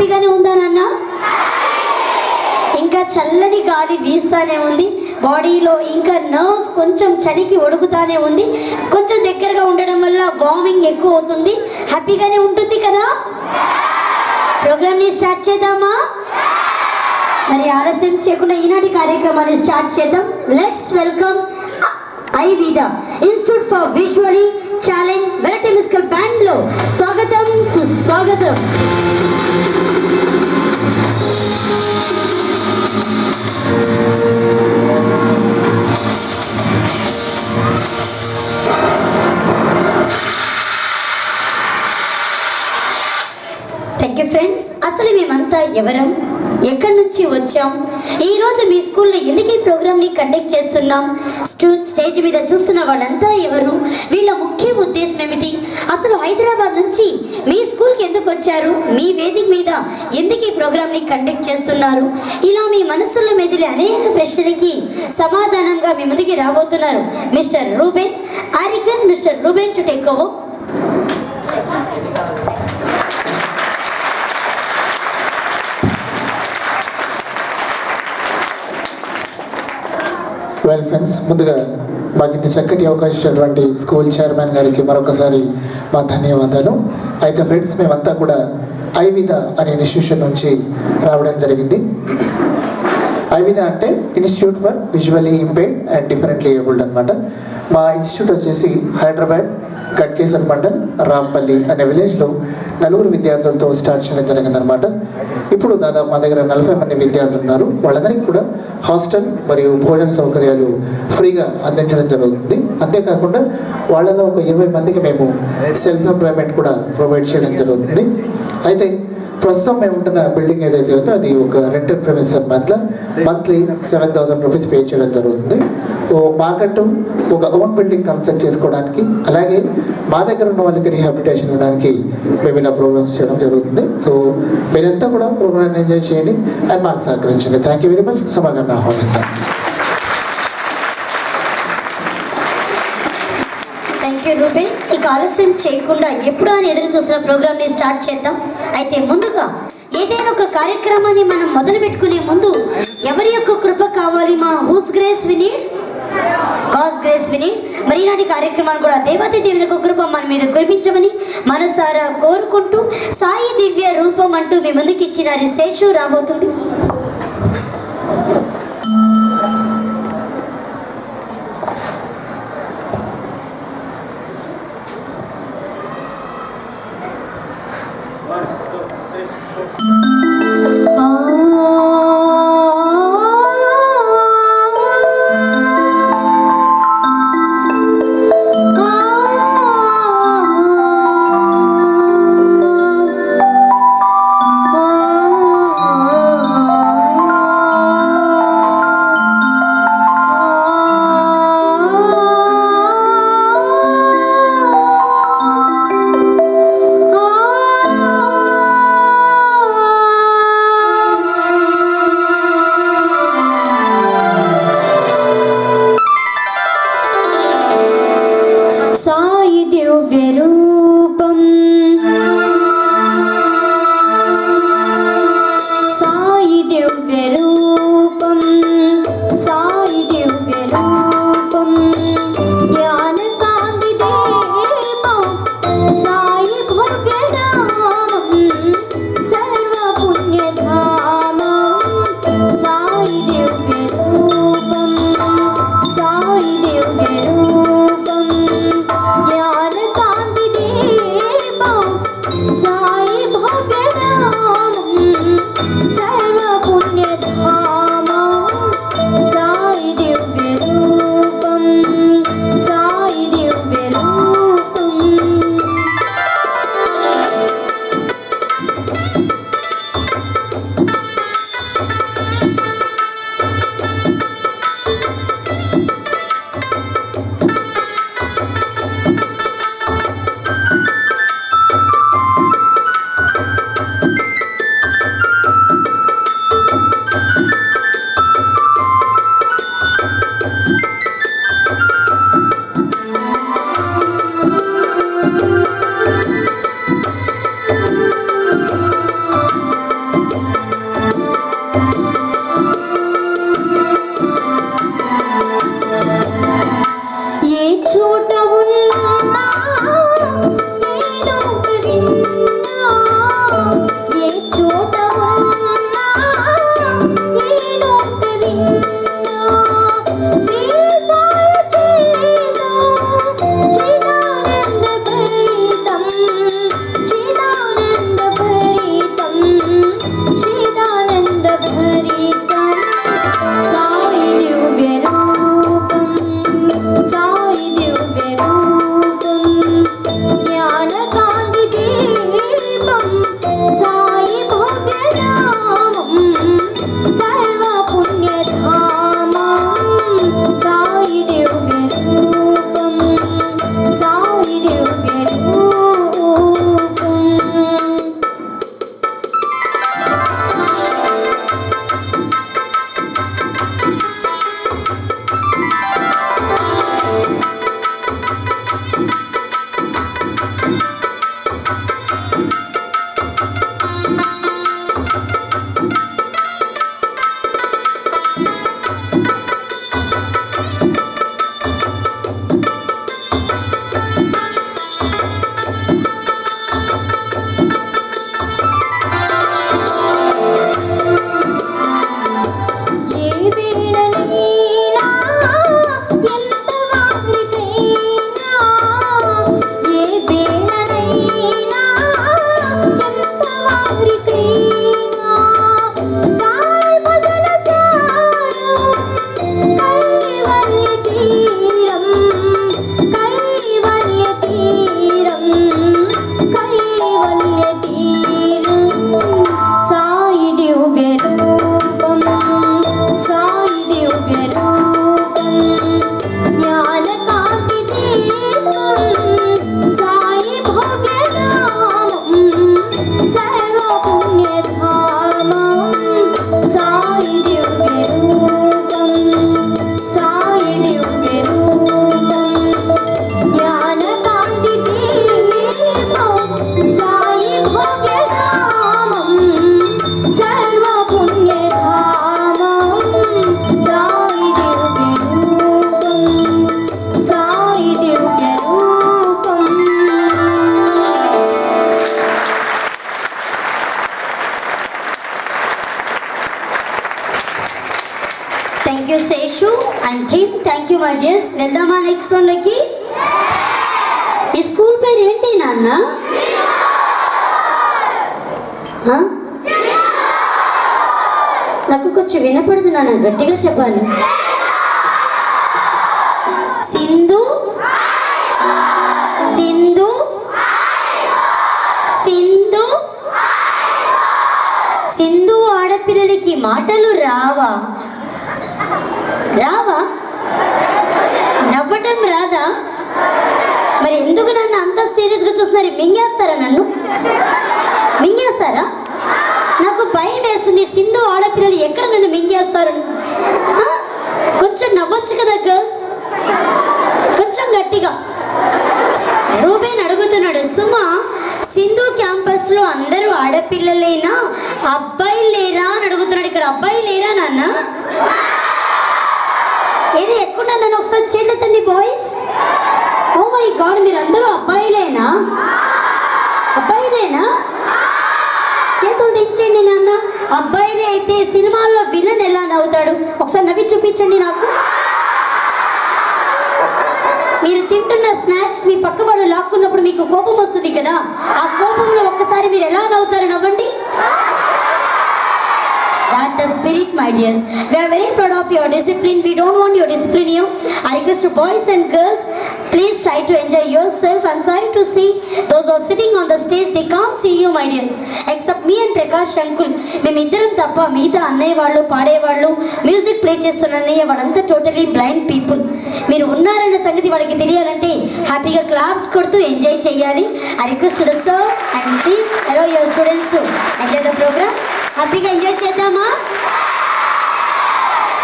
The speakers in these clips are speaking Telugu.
హ్యాపీగానే ఉందా నాన్న? ఇంకా చల్లని గాలి వీస్తానే ఉంది, బాడీలో ఇంకా నర్వ్స్ కొంచెం చలికి ఒడుకుతానే ఉంది. కొంచెం దగ్గరగా ఉండడం వల్ల వార్మింగ్ ఎక్కువ అవుతుంది. హ్యాపీగానే ఉంటుంది కదా? ప్రోగ్రామ్ని స్టార్ట్ చేద్దామా? మరి ఆలస్యం చేయకుండా ఈనాటి కార్యక్రమాన్ని స్టార్ట్ చేద్దాం. Let's welcome Ivida institute for visually challenge variety musical band లో స్వాగతం, సుస్వాగతం. Thank you friends. అసలు మేమంతా ఎవరం, ఎక్కడి నుంచి వచ్చాం, ఈరోజు మీ స్కూల్లో ఎందుకు ఈ ప్రోగ్రామ్ని కండక్ట్ చేస్తున్నాం, స్టేజ్ మీద చూస్తున్న వాళ్ళంతా ఎవరు, వీళ్ళ ముఖ్య ఉద్దేశం ఏమిటి, అసలు హైదరాబాద్ నుంచి మీ స్కూల్కి ఎందుకు వచ్చారు, మీ వేదిక మీద ఎందుకు ఈ ప్రోగ్రామ్ని కండక్ట్ చేస్తున్నారు, ఇలా మీ మనస్సులో మెదిలే అనేక ప్రశ్నలకి సమాధానంగా మీ ముందుకి రాబోతున్నారు mister Reuben. I request mister Reuben to take over. Well friends, ముందుగా మాకు ఇంత చక్కటి అవకాశం ఇచ్చినటువంటి స్కూల్ చైర్మన్ గారికి మరొకసారి మా ధన్యవాదాలు. అయితే ఫ్రెండ్స్, మేమంతా కూడా ఐవిదా అనే ఇన్స్టిట్యూషన్ నుంచి రావడం జరిగింది. ఐవిదా అంటే institute for visually impaired and differently abled అనమాట. మా ఇన్స్టిట్యూట్ వచ్చేసి హైదరాబాద్ గట్కేసర్ మండల్ రాంపల్లి అనే విలేజ్లో 4 విద్యార్థులతో స్టార్ట్ చేయడం జరిగిందనమాట. ఇప్పుడు దాదాపు మా దగ్గర 40 మంది విద్యార్థులు ఉన్నారు. వాళ్ళందరికీ కూడా హాస్టల్ మరియు భోజన సౌకర్యాలు ఫ్రీగా అందించడం జరుగుతుంది. అంతేకాకుండా వాళ్ళలో ఒక 20 మందికి మేము సెల్ఫ్ ఎంప్లాయ్మెంట్ కూడా ప్రొవైడ్ చేయడం జరుగుతుంది. అయితే ప్రస్తుతం మేము ఉంటున్న బిల్డింగ్ ఏదైతే ఉందో అది ఒక రెంటెడ్ ప్రెమిస్ అనమాట. మంత్లీ 7,000 రూపీస్ పే చేయడం జరుగుతుంది. మాకంటూ ఒక ఓన్ బిల్డింగ్ కన్స్ట్రక్ట్ చేసుకోవడానికి, అలాగే మా దగ్గర ఉన్న వాళ్ళకి రీహాబిలిటేషన్ ఇవ్వడానికి మేము ఇలా ప్రోగ్రామ్స్ చేయడం జరుగుతుంది. సో మీరంతా కూడా ప్రోగ్రామ్ ఎంజాయ్ చేయండి అండ్ మాకు సహకరించండి. Thank you very much. సమాగాన్ని ఆహ్వానిస్తాను. Thank you Ruben. ఇక ఆలస్యం చేయకుండా ఎప్పుడు అని ఎదురు చూస్తున్న ప్రోగ్రామ్ని స్టార్ట్ చేద్దాం. అయితే ముందుగా ఏదైనా ఒక కార్యక్రమాన్ని మనం మొదలు పెట్టుకునే ముందు ఎవరి యొక్క కృప కావాలి? మా whose grace we need, God's grace we need. మరి ఈనాటి కార్యక్రమాన్ని కూడా దేవాది దేవుని యొక్క కృప మన మీద కురిపించమని మనసారా కోరుకుంటూ సాయి దివ్య రూపం అంటూ మీ ముందుకు ఇచ్చిన రిసేషు రాబోతుంది. Thank you Seshu and team. Thank you my dears. వెళ్దామా నెక్స్ట్ వన్లోకి? ఈ స్కూల్ పేరు ఏంటి నాన్న? నాకు కొంచెం వినపడదు నాన్న, గట్టిగా చెప్పాలి. సింధు సింధు సింధు సింధు ఆడపిల్లలకి మాటలు రావా? రావా? నవ్వటం రాదా? మరి ఎందుకు నన్ను అంత సీరియస్గా చూస్తున్నారు? మింగేస్తారా? నన్ను మింగేస్తారా? నాకు భయం వేస్తుంది. సింధు ఆడపిల్లలు ఎక్కడ నన్ను మింగేస్తారు? కొంచెం నవ్వచ్చు కదా గర్ల్స్, కొంచెం గట్టిగా. రూబేన్ అడుగుతున్నాడు, సుమా సింధు క్యాంపస్ లో అందరూ ఆడపిల్లలేనా, అబ్బాయిలు లేరా అని అడుగుతున్నాడు. ఇక్కడ అబ్బాయి లేరా నాన్న? ఏది ఎక్కువ నన్ను ఒకసారి చేతులెత్తండి బాయ్స్. ఓ మై గాడ్, మీరు అందరూ అబ్బాయిలేనా? అబ్బాయిలేనా? చేతులు దించండి నాన్న. అబ్బాయిలే అయితే సినిమాల్లో విలన్ ఎలా నవ్వుతాడు? ఒకసారి నవ్వి చూపించండి నాకు. మీరు తింటున్న స్నాక్స్ మీ పక్క వాళ్ళు లాక్కున్నప్పుడు మీకు కోపం వస్తుంది కదా, ఆ కోపంలో ఒక్కసారి మీరు ఎలా నవ్వుతారు? నవ్వండి. That's the spirit, my dears. We are very proud of your discipline. We don't want your discipline here. I request to boys and girls, please try to enjoy yourself. I'm sorry to see those who are sitting on the stage, they can't see you, my dears. Except me and Prakash Uncle. మేమిద్దరం తప్ప మిగతా అన్నయ్య వాళ్ళు, పాడేవాళ్ళు, మ్యూజిక్ ప్లే చేస్తున్న అన్నయ్య వాళ్ళంతా టోటలీ బ్లైండ్ పీపుల్. మీరు ఉన్నారన్న సంగతి వాళ్ళకి తెలియాలంటే హ్యాపీగా క్లాప్స్ కొడుతూ ఎంజాయ్ చేయాలి. I request to the sir and please allow your students to enjoy the program. హ్యాపీగా ఎంజాయ్ చేద్దామా?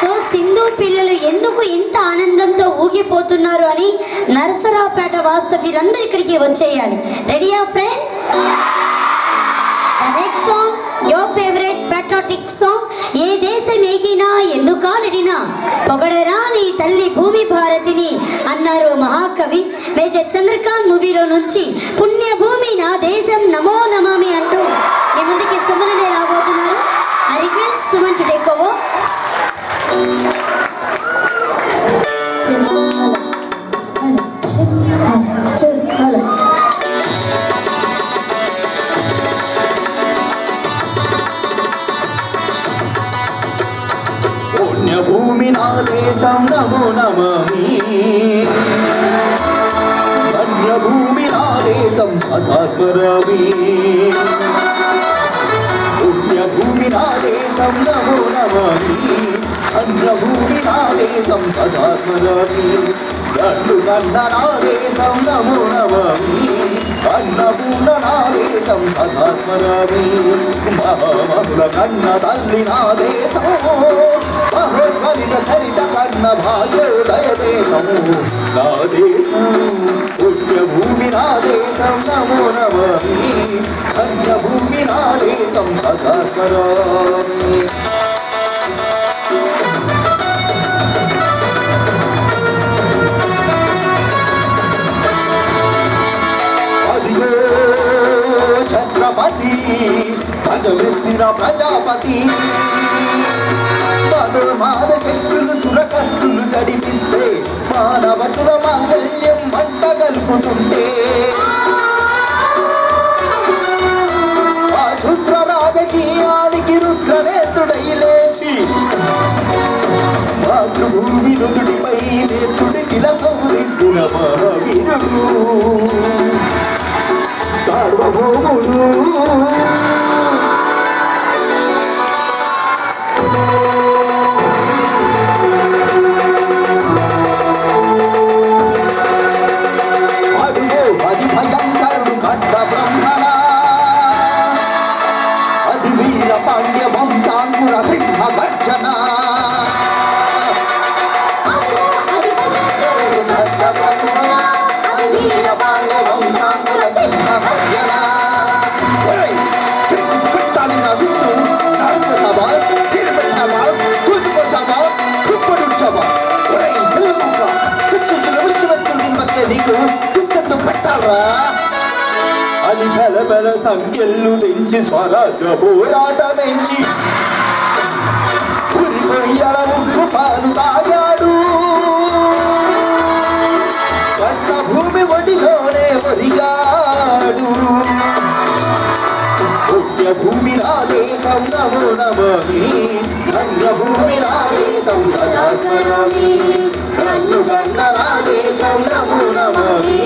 సో సింధు పిల్లలు ఎందుకు ఇంత ఆనందంతో ఊగిపోతున్నారు అని నరసరావుపేట వాస్తవ్యులందరూ ఇక్కడికి వచ్చేయాలి. రెడీయా friend? The next song, your favorite patriotic song, ఏ దేశం ఏగినా ఎన్ను కాలిడినా పొగడరా నీ తల్లి భూమి భారతిని అన్నారు మహాకవి మేజర్ చంద్రకాంత్ మూవీలో నుంచి పుణ్యభూమి నా దేశం నమో నమామి అంటూ మీ ముందుకి సుమననే రాబోతున్నారు. I request Suman to take over. పుణ్యభూమి నా దేశం నమో నమామి, ధన్యభూమి నా దేశం సదా స్మరామి. పుణ్యభూమి నా దేశం నమో నమామి, ధన్యభూమి నా దేశం సదా స్మరామి. గండు కన్న నా దేశం నమో నమామి, అన్నపూర్ణ నా దేశం సదా స్మరామి. మహామహుల కన్న తల్లి నా దేశం, మహోజ్వలిత చరిత కన్న భాగ్యోదయ దేశము నా దేశం. పుణ్యభూమి నా దేశం నమో నమామి, ధన్యభూమి నా దేశం సదా స్మరామి. ఛత్రపతి భజవెత్తిన ప్రజాపతి, మధుమాద శక్తులు సురకత్తులు గడిపిస్తే మానవతుల మాంగళ్యం మంట కలుపుతుంటే, ఆ రుద్ర రాజకీయానికి రుద్రనేత్రుడై లేచి మాతృభూమి నుదుడిపై నేత్రుడి తిలకౌరిస్తున్న మహావీరుడు సార్వభౌముడు. అదిగో అది భయంకరుడు ఖడ్గ బ్రహ్మణ, అది వీర పాండ్య వంశాంకుర సింహ గర్జన. అది బెల సంఖ్యలు తెంచి స్వరాజ్య పోరాటమెంచి పురి కొయ్యల ముక్కు పాలు తాగాడు కన్న భూమి ఒడిలోనే ఒరిగాడు పుణ్య భూమి నా దేశం నమో నమామి ధన్య భూమి నా దేశం సదా స్మరామి నన్ను కన్న నా దేశం నమో నమామి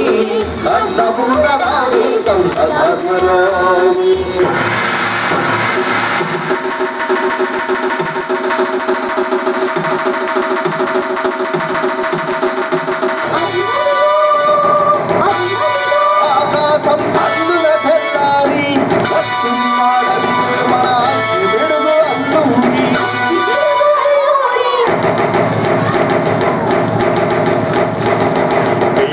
అన్నపూర్ణ నా దేశం సదా స్మరామి ఆకాశం అందుల తెల్లారి వస్తున్నాడని మన వెలుగు అల్లూరి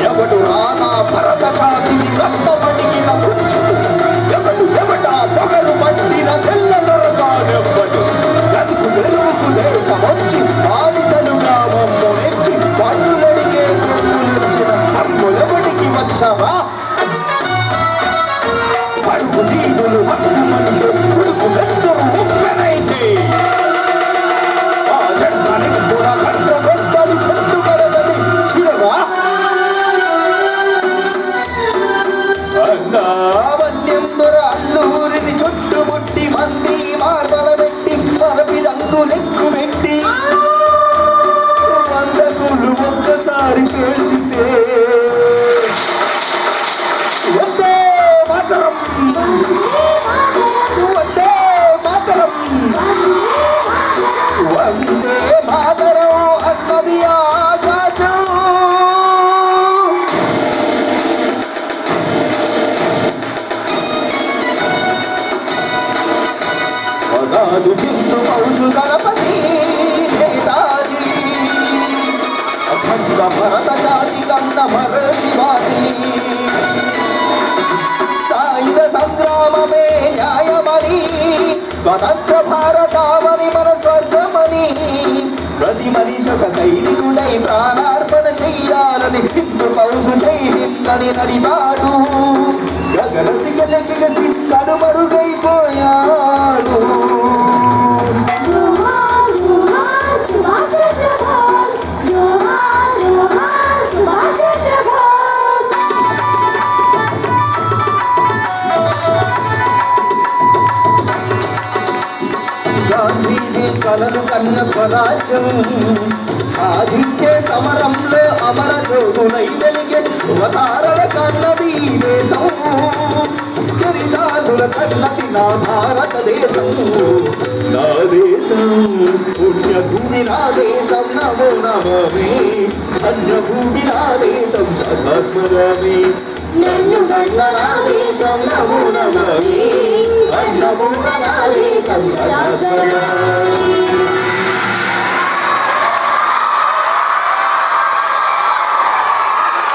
ఎవడు రానా భరత జాతిని కప్పబడిగిన కుంచు ఎవడా పొగరు పట్టిన తెల్ల దొరగానెవ్వడు బ్రతుకు వెలుగుకు దేశమొచ్చి ఆవిసలుగా మమ్ము నెచ్చి పన్నులడిగే కొడుకులొచ్చిన అమ్ములెవడికి వచ్చావా అడుగు నీదులు హక్కుమందు ఉడుకు వెందురు ఉప్పెనైతే ఆ జన్మనికి కూడా కండ్ర గొప్పలు పెట్టుగలదని చూడవా వన్యం దొర అల్లూరిని చుట్టుముట్టి మంది మార్బల పెట్టి పరపి రంగులెక్కు పెట్టి వందకులు ఒక్కసారి పేల్చితే వందే మాతరం వందే మాతరం వందే మాతరం అన్నది ఆకాశం పదాలు చిందు పౌసు గణపతి నేతాజీ అఖండ భరత జాతి కన్న మరశివాజీ సాయుధ సంగ్రామమే న్యాయమని స్వతంత్ర భారతావని మన స్వర్గమని ప్రతి మనిషి ఒక సైనికుడై ప్రాణార్పణ చెయ్యాలని హిందూ పౌసు జై హిందని నడివాడు గగనసి గెలకిగసి కనుమరుగైపోయాడు గాంధీజీ కలలు కన్న స్వరాజ్యం సాధించే సమరంలో అమర జోగులై వెలిగే యువతారల కన్నది దేశం చరితారుల కన్నది నా భారతదేశం నా దేశం పుణ్యభూమి నా దేశం నమో నమామి ధన్యభూమి నా దేశం సదా స్మరామి నన్ను కన్న నా దేశం నమో నమామి అన్నపూర్ణ నా దేశం సదా స్మరామి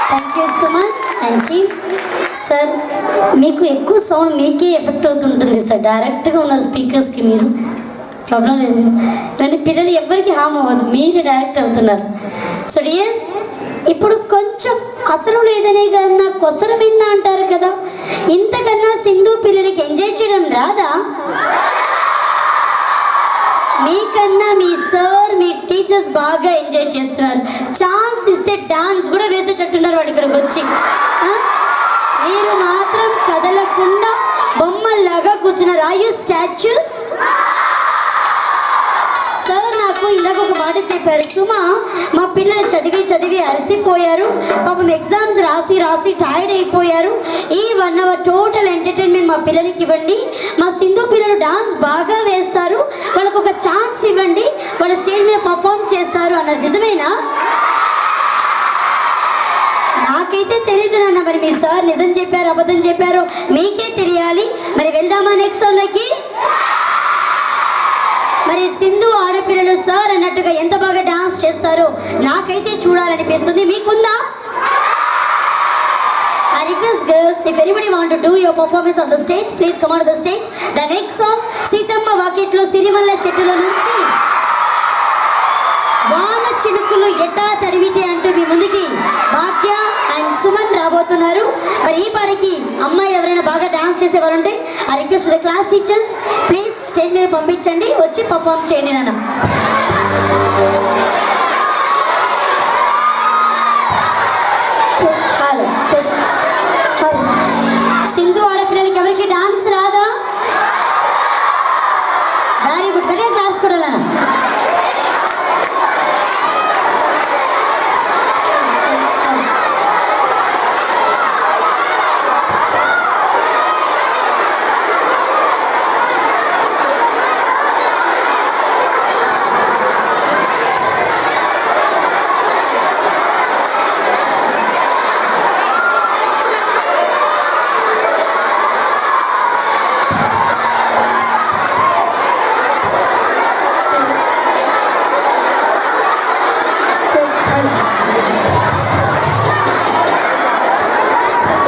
thank you so much thank you sir. మీకు ఎక్కువ సౌండ్ మీకే ఎఫెక్ట్ అవుతుంటుంది సార్. డైరెక్ట్గా ఉన్నారు స్పీకర్స్కి, మీరు ప్రాబ్లం లేదు. దాని పిల్లలు ఎవరికి హామ్ అవ్వదు, మీరే డైరెక్ట్ అవుతున్నారు. సో డియర్స్, ఇప్పుడు కొంచెం అసలు లేదనే కన్నా కొసరు విన్నా అంటారు కదా, ఇంతకన్నా సింధు పిల్లలకి ఎంజాయ్ చేయడం రాదా? మీకన్నా మీ సార్ మీ టీచర్స్ బాగా ఎంజాయ్ చేస్తున్నారు. ఛాన్స్ ఇస్తే డాన్స్ కూడా వేసేటట్టున్నారు వాళ్ళు ఇక్కడికి వచ్చి. మీరు మాత్రం కదలకుండా బొమ్మల్లాగా కూర్చున్నారు. Are you statues? సార్ నాకు ఇందాక ఒక మాట చెప్పారు, సుమా మా పిల్లలు చదివి చదివి అలసిపోయారు, పాపం ఎగ్జామ్స్ రాసి రాసి టైర్డ్ అయిపోయారు, ఈ 1 hour టోటల్ ఎంటర్టైన్మెంట్ మా పిల్లలకి ఇవ్వండి, మా సింధు పిల్లలు డాన్స్ బాగా వేస్తారు, వాళ్ళకు ఒక ఛాన్స్ ఇవ్వండి, వాళ్ళు స్టేజ్ మీద పర్ఫామ్ చేస్తారు అన్నది నిజమేనా? నాకైతే తెలియదు నాన్న, మరి మీ సార్ నిజం చెప్పారు అబద్ధం చెప్పారు మీకే తెలియాలి. మరి వెళ్దామా నెక్స్ట్ సార్లకి? మరి సింధు ఆడపిల్లలు సార్ అన్నట్టుగా ఎంత బాగా డాన్స్ చేస్తారో నాకైతే చూడాలనిపిస్తుంది. మీకుందా? I request girls, if anybody want to do your performance on the stage, please come on to the stage. The next song, Seethamma వాకిట్లో సిరిమల్ల చెట్టుల నుంచి వాన చినుకులు ఎట్టా తడివితే అంటూ మీ ముందుకి భాగ్య అండ్ సుమన్ రాబోతున్నారు. మరి ఈ పాటకి అమ్మాయి ఎవరైనా బాగా డాన్స్ చేసేవారు ఉంటే ఆ request the class teachers please stage మీద పంపించండి, వచ్చి పర్ఫామ్ చేయండి నాన్న. సింధు ఆడపిల్లలకి ఎవరికి డాన్స్ రాదా? దాని గట్టిగా క్లాస్ కొడాలన్నా.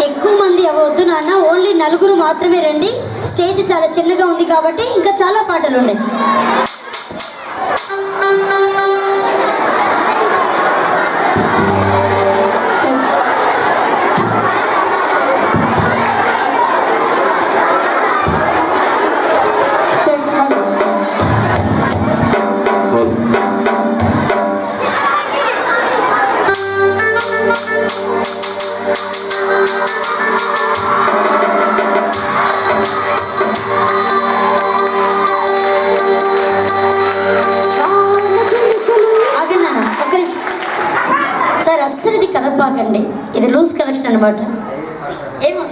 ఎక్కువ మంది అవద్దు నాన్న, ఓన్లీ నలుగురు మాత్రమే రండి. స్టేజ్ చాలా చిన్నగా ఉంది కాబట్టి ఇంకా చాలా పాటలు ఉన్నాయి. సార్ అస్సలు ఇది కదపాకండి, ఇది లూజ్ కలెక్షన్ అనమాట. ఏమో